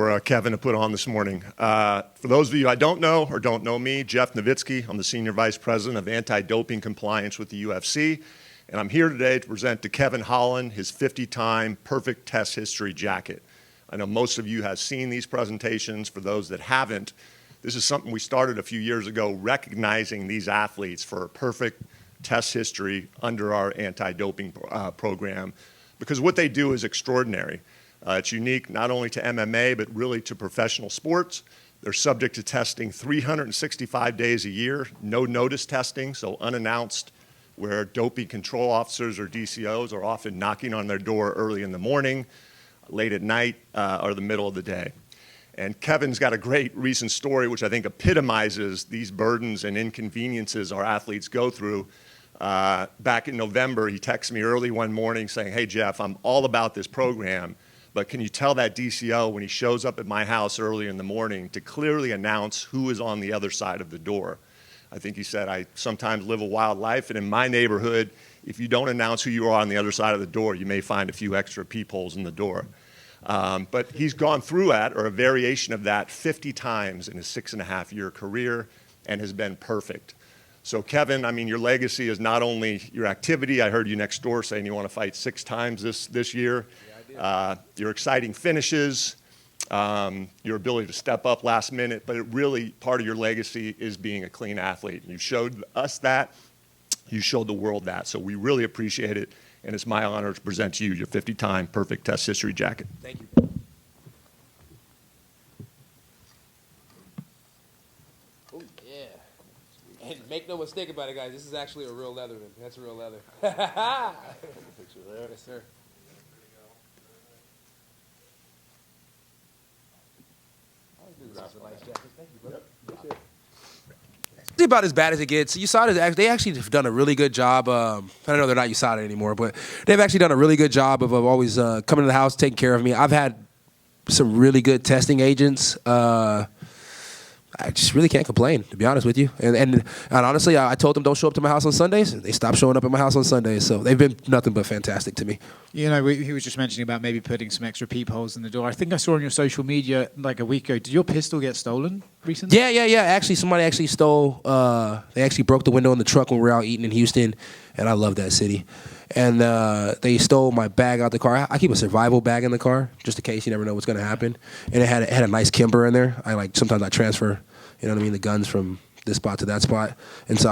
For Kevin to put on this morning. For those of you I don't know or don't know me, Jeff Nowitzki, I'm the Senior Vice President of Anti-Doping Compliance with the UFC, and I'm here today to present to Kevin Holland his 50-time perfect test history jacket. I know most of you have seen these presentations. For those that haven't, this is something we started a few years ago, recognizing these athletes for a perfect test history under our anti-doping program, because what they do is extraordinary. It's unique not only to MMA, but really to professional sports. They're subject to testing 365 days a year, no notice testing, so unannounced, where doping control officers or DCOs are often knocking on their door early in the morning, late at night, or the middle of the day. And Kevin's got a great recent story which I think epitomizes these burdens and inconveniences our athletes go through. Back in November, he texted me early one morning saying, "Hey Jeff, I'm all about this program, but can you tell that DCO when he shows up at my house early in the morning to clearly announce who is on the other side of the door?" I think he said, "I sometimes live a wild life, and in my neighborhood, if you don't announce who you are on the other side of the door, you may find a few extra peepholes in the door." But he's gone through that, or a variation of that, 50 times in his 6.5-year career and has been perfect. So Kevin, I mean, your legacy is not only your activity. I heard you next door saying you want to fight 6 times this year. Your exciting finishes, your ability to step up last minute, but it really, part of your legacy is being a clean athlete. You showed us that, you showed the world that, so we really appreciate it, and it's my honor to present to you your 50-time perfect test history jacket. Thank you. Oh, yeah. And make no mistake about it, guys, this is actually a real Leatherman. That's a real leather. Picture there. Yes, sir. About as bad as it gets. USADA, they actually have done a really good job. I know they're not USADA anymore, but they've actually done a really good job of always coming to the house, taking care of me. I've had some really good testing agents. I just really can't complain, to be honest with you. And honestly, I told them don't show up to my house on Sundays, and they stopped showing up at my house on Sundays. So they've been nothing but fantastic to me. You know, he was just mentioning about maybe putting some extra peepholes in the door. I think I saw on your social media like a week ago. Did your pistol get stolen recently? Yeah. Actually, somebody actually stole. They actually broke the window in the truck when we were out eating in Houston, and I love that city. And they stole my bag out the car. I keep a survival bag in the car just in case you never know what's going to happen. And it had a nice Kimber in there. Sometimes I transfer, you know what I mean, the guns from this spot to that spot. And so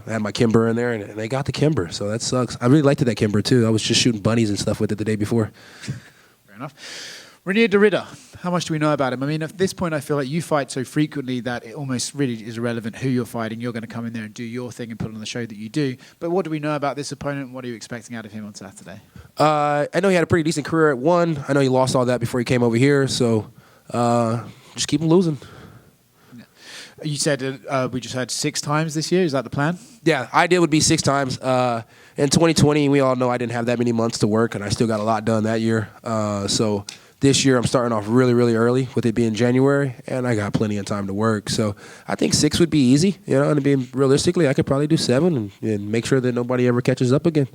I had my Kimber in there, and they got the Kimber. So that sucks. I really liked that Kimber too. I was just shooting bunnies and stuff with it the day before. Fair enough. Reiner de Ridder, how much do we know about him? I mean, at this point, I feel like you fight so frequently that it almost really is irrelevant who you're fighting. You're going to come in there and do your thing and put on the show that you do. But what do we know about this opponent? What are you expecting out of him on Saturday? I know he had a pretty decent career at ONE. I know he lost all that before he came over here. So just keep him losing. You said we just had 6 times this year. Is that the plan? Yeah, ideal would be 6 times. In 2020, we all know I didn't have that many months to work, and I still got a lot done that year. So this year, I'm starting off really, really early with it being January, and I got plenty of time to work. So I think 6 would be easy, and being realistically, I could probably do 7 and make sure that nobody ever catches up again.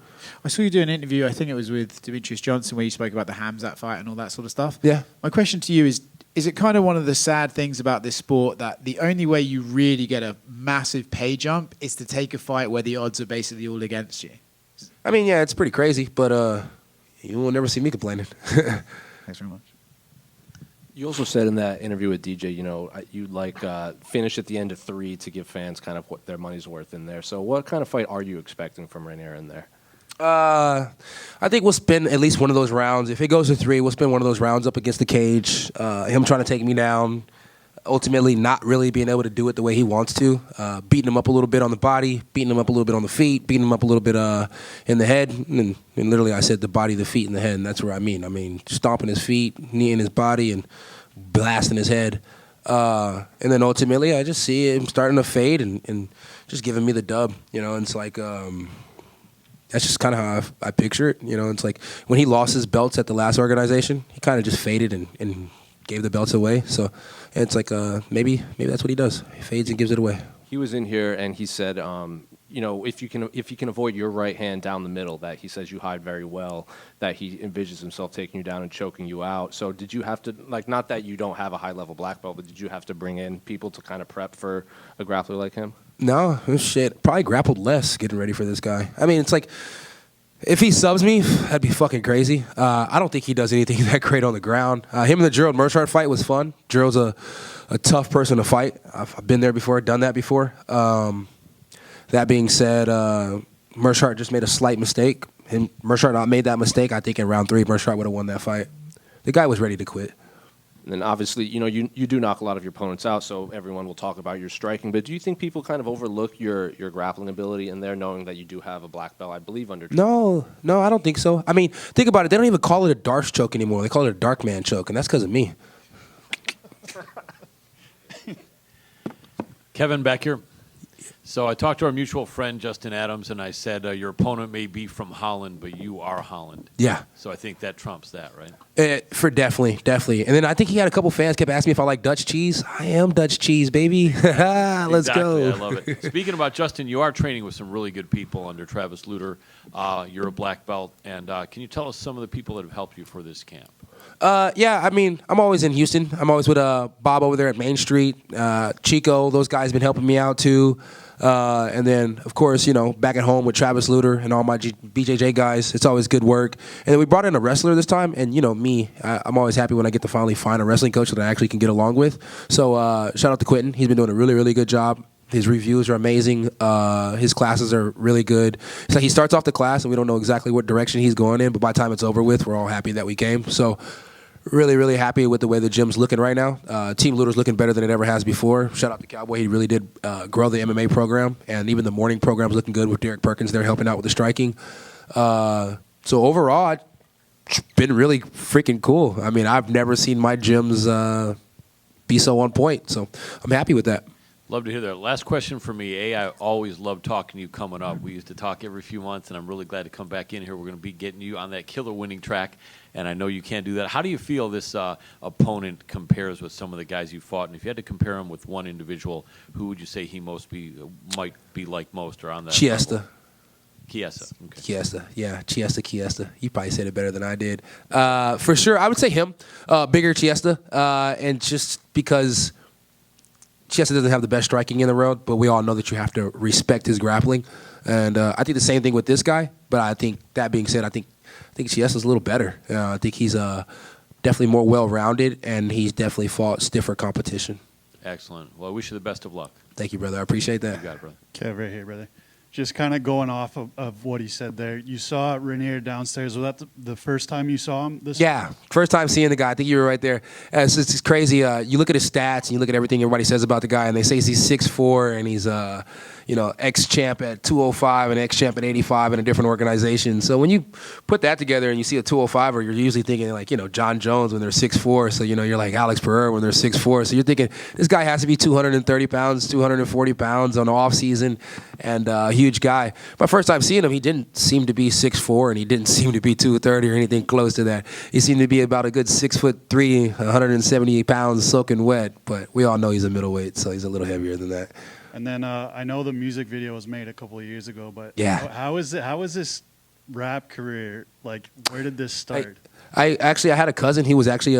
I saw you do an interview, I think it was with Demetrius Johnson, where you spoke about the Hamzat fight and all that sort of stuff. Yeah. My question to you is it kind of one of the sad things about this sport that the only way you really get a massive pay jump is to take a fight where the odds are basically all against you? I mean, yeah, it's pretty crazy, but you will never see me complaining. Thanks very much. You also said in that interview with DJ, you'd finish at the end of 3 to give fans kind of what their money's worth in there. So what kind of fight are you expecting from Reiner in there? I think we'll spend at least one of those rounds. If it goes to 3, we'll spend one of those rounds up against the cage. Him trying to take me down, ultimately not really being able to do it the way he wants to. Beating him up a little bit on the body, beating him up a little bit on the feet, beating him up a little bit in the head. And literally I said the body, the feet, and the head, and that's what I mean. I mean, stomping his feet, kneeing his body, and blasting his head. And then ultimately I just see him starting to fade and just giving me the dub. And it's like... that's just kind of how I picture it. It's like when he lost his belts at the last organization, he kind of just faded and gave the belts away. So it's like maybe that's what he does. He fades and gives it away. He was in here and he said if you can avoid your right hand down the middle, that he says you hide very well, that he envisions himself taking you down and choking you out. So did you have to, not that you don't have a high-level black belt, but did you have to bring in people to kind of prep for a grappler like him? No, shit. Probably grappled less getting ready for this guy. I mean, it's like, if he subs me, that'd be fucking crazy. I don't think he does anything that great on the ground. Him and the Gerald Mearshart fight was fun. Gerald's a tough person to fight. I've been there before, done that before. That being said, Mearshart just made a slight mistake. Mearshart not made that mistake. I think in round 3, Mearshart would have won that fight. The guy was ready to quit. And then obviously, you do knock a lot of your opponents out, so everyone will talk about your striking. But do you think people kind of overlook your grappling ability in there, knowing that you do have a black belt, I believe, under? No, I don't think so. I mean, think about it. They don't even call it a Darce choke anymore. They call it a dark man choke, and that's because of me. Kevin, back here. So I talked to our mutual friend, Justin Adams, and I said, your opponent may be from Holland, but you are Holland. Yeah. So I think that trumps that, right? For definitely. And then I think he had a couple fans kept asking me if I like Dutch cheese. I am Dutch cheese, baby. Let's go. I love it. Speaking about Justin, you are training with some really good people under Travis Lutter. You're a black belt. And can you tell us some of the people that have helped you for this camp? Yeah, I mean, I'm always in Houston. I'm always with Bob over there at Main Street. Chico, those guys been helping me out too. And then, of course, back at home with Travis Lutter and all my BJJ guys, it's always good work. And then we brought in a wrestler this time, and me, I'm always happy when I get to finally find a wrestling coach that I actually can get along with. So shout out to Quentin. He's been doing a really, really good job. His reviews are amazing. His classes are really good. It's like he starts off the class, and we don't know exactly what direction he's going in, but by the time it's over with, we're all happy that we came. So really, really happy with the way the gym's looking right now. Team Lutter's looking better than it ever has before. Shout out to Cowboy. He really did grow the MMA program, and even the morning program's looking good with Derek Perkins there helping out with the striking. So overall, it's been really freaking cool. I mean, I've never seen my gyms be so on point, so I'm happy with that. Love to hear that. Last question for me. I always love talking to you coming up. We used to talk every few months, and I'm really glad to come back in here. We're going to be getting you on that killer winning track, and I know you can't do that. How do you feel this opponent compares with some of the guys you fought? And if you had to compare him with one individual, who would you say he might be like most or on that Chiesa. level? Chiesa. Okay. Chiesa. Yeah, Chiesa. You probably said it better than I did. For sure, I would say him. Bigger Chiesa, and just because Chiesa doesn't have the best striking in the world, but we all know that you have to respect his grappling. And I think the same thing with this guy. But I think that being said, I think Chiesa's a little better. I think he's definitely more well-rounded, and he's definitely fought stiffer competition. Excellent. Well, I wish you the best of luck. Thank you, brother. I appreciate that. You got it, brother. Kev, right here, brother. Just kind of going off of what he said there. You saw Reiner downstairs. Was that the first time you saw him? Yeah, first time seeing the guy. I think you were right there. It's crazy. You look at his stats and you look at everything everybody says about the guy, and they say he's 6'4", and he's ex-champ at 205 and ex-champ at 85 in a different organization. So when you put that together and you see a 205er, you're usually thinking like, John Jones when they're 6'4". So, you're like Alex Pereira when they're 6'4". So you're thinking this guy has to be 230 pounds, 240 pounds on the off season, and huge guy. My first time seeing him, he didn't seem to be 6'4", and he didn't seem to be 230 or anything close to that. He seemed to be about a good 6'3", 170 pounds soaking wet, but we all know he's a middleweight, so he's a little heavier than that. And then I know the music video was made a couple of years ago, but yeah. How is this rap career? Like, where did this start? I had a cousin. He was actually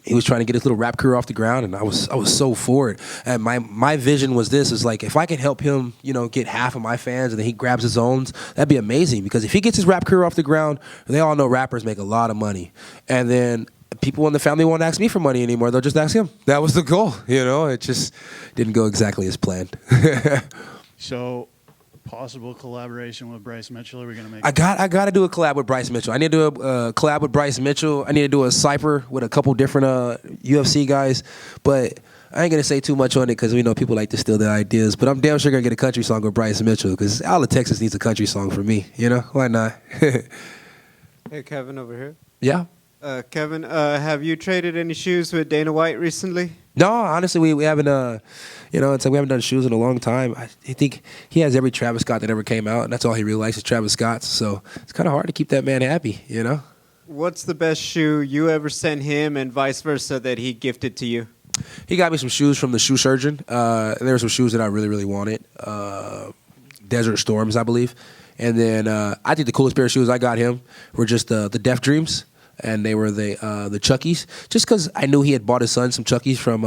he was trying to get his little rap career off the ground, and I was so for it. And my vision was this: is like if I could help him, get half of my fans, and then he grabs his own, that'd be amazing. Because if he gets his rap career off the ground, they all know rappers make a lot of money, and then people in the family won't ask me for money anymore. They'll just ask him. That was the goal. It just didn't go exactly as planned. So, possible collaboration with Bryce Mitchell. Are we gonna make? I got to do a collab with Bryce Mitchell. I need to do a collab with Bryce Mitchell. I need to do a cypher with a couple different UFC guys. But I ain't gonna say too much on it because we know people like to steal their ideas. But I'm damn sure gonna get a country song with Bryce Mitchell because all of Texas needs a country song for me. Why not? Hey, Kevin over here. Yeah. Kevin, have you traded any shoes with Dana White recently? No, honestly, we haven't. It's like we haven't done shoes in a long time. I think he has every Travis Scott that ever came out, and that's all he really likes is Travis Scott's. So it's kind of hard to keep that man happy, What's the best shoe you ever sent him, and vice versa, that he gifted to you? He got me some shoes from the shoe surgeon. There were some shoes that I really, really wanted. Desert Storms, I believe. And then I think the coolest pair of shoes I got him were just the Def Dreams, and they were the Chuckies. Just because I knew he had bought his son some Chuckies from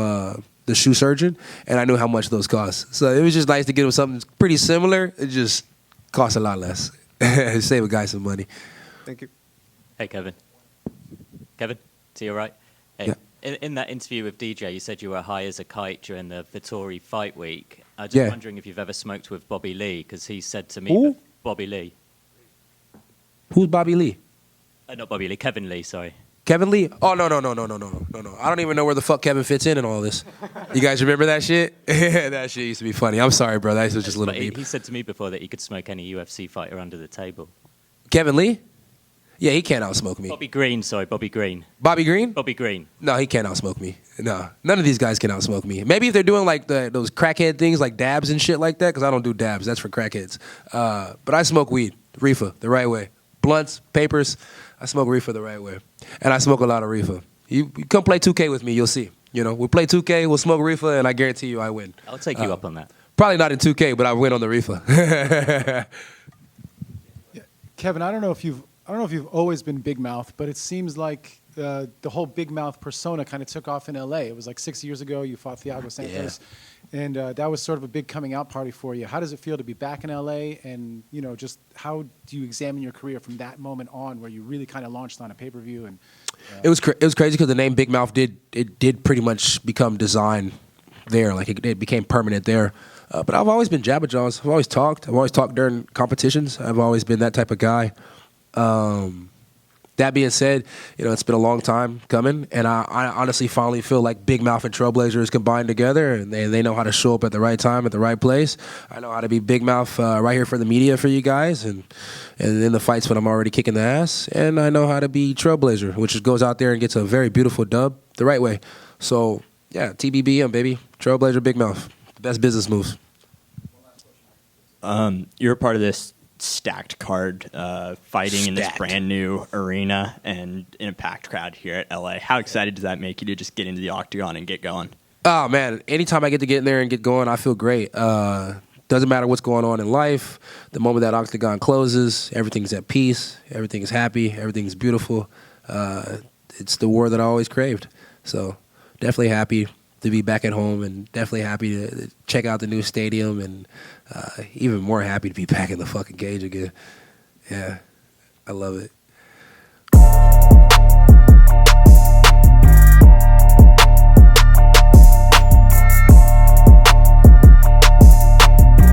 the shoe surgeon, and I knew how much those cost. So it was just nice to get him something pretty similar. It just costs a lot less. Save a guy some money. Thank you. Hey, Kevin. Kevin, is he all right? Hey, Yeah. in that interview with DJ, you said you were high as a kite during the Vittori fight week. I'm just Yeah. wondering if you've ever smoked with Bobby Lee, because he said to me, Who? Bobby Lee. Who's Bobby Lee? Not Bobby Lee, Kevin Lee, sorry. Kevin Lee? Oh, no. I don't even know where the fuck Kevin fits in all this. You guys remember that shit? That shit used to be funny. I'm sorry, bro. That was just a little But he beep. said to me before that he could smoke any UFC fighter under the table. Kevin Lee? Yeah, he can't outsmoke me. Bobby Green, sorry, Bobby Green. Bobby Green? Bobby Green. No, he can't outsmoke me. No, none of these guys can outsmoke me. Maybe if they're doing like those crackhead things like dabs and shit like that, because I don't do dabs. That's for crackheads. But I smoke weed, reefer, the right way. Blunts, papers. I smoke reefer the right way. And I smoke a lot of reefer. You come play 2K with me, you'll see. You know, we'll play 2K, we'll smoke reefer, and I guarantee you I win. I'll take you up on that. Probably not in 2K, but I win on the reefer. Kevin, I don't know if you've always been big mouth, but it seems like the whole big mouth persona kind of took off in LA. It was like 6 years ago you fought Thiago Santos, and that was sort of a big coming out party for you. How does it feel to be back in LA, and just how do you examine your career from that moment on, where you really kind of launched on a pay-per-view? And It was crazy because the name Big Mouth did pretty much become designed there, like it became permanent there. But I've always been Jabba Jaws. I've always talked. I've always talked during competitions. I've always been that type of guy. That being said, it's been a long time coming, and I honestly finally feel like Big Mouth and Trailblazers combined together, and they know how to show up at the right time, at the right place. I know how to be Big Mouth right here for the media for you guys, and in the fights when I'm already kicking the ass, and I know how to be Trailblazer, which just goes out there and gets a very beautiful dub the right way. So, yeah, TBBM, baby. Trailblazer, Big Mouth. The best business moves. You're a part of this stacked card, fighting in this Stacked. brand new arena and in a packed crowd here at LA. How excited does that make you to just get into the octagon and get going? Oh, man. Anytime I get to get in there and get going, I feel great. Doesn't matter what's going on in life. The moment that octagon closes, everything's at peace. Everything's happy. Everything's beautiful. It's the war that I always craved. So definitely happy to be back at home, and definitely happy to check out the new stadium, and even more happy to be back in the fucking cage again. Yeah, I love it.